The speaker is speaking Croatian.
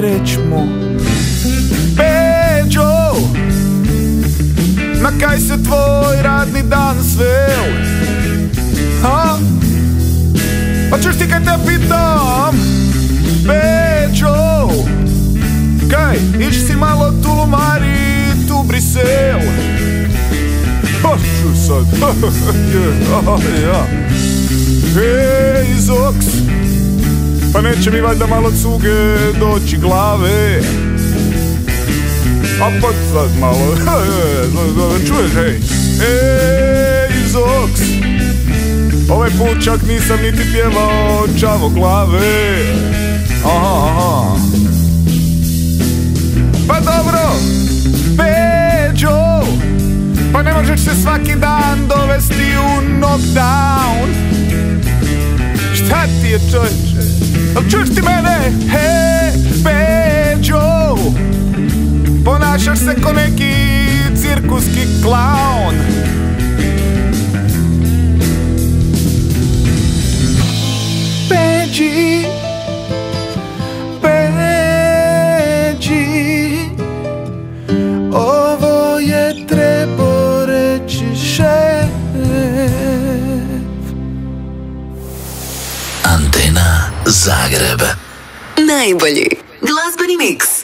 rećmo. Peđo, na kaj se tvoj radni dan sveo? Ha? Pa čuš ti kaj te pitam? Peđo, kaj, ići si malo tulumarit u Brisel? Hoću sad. Ja. Hej, Zoks, pa neće mi valjda malo cuge doći glave? A pa sad malo. Čuješ, hej? Ej, Zoks, ovaj put čak nisam niti pjevao Čavo glave. Aha. Pa dobro, Peđo, pa ne možeš se svaki dan dovesti u knockdown. Šta ti je, čovječe? Al čuješ ti mene? He, Peđo, ponašaš se ko neki cirkuski klaun. Peđi, ovo je trebao reći šef. Antena Zagreb. Najbolji glazbeni miks.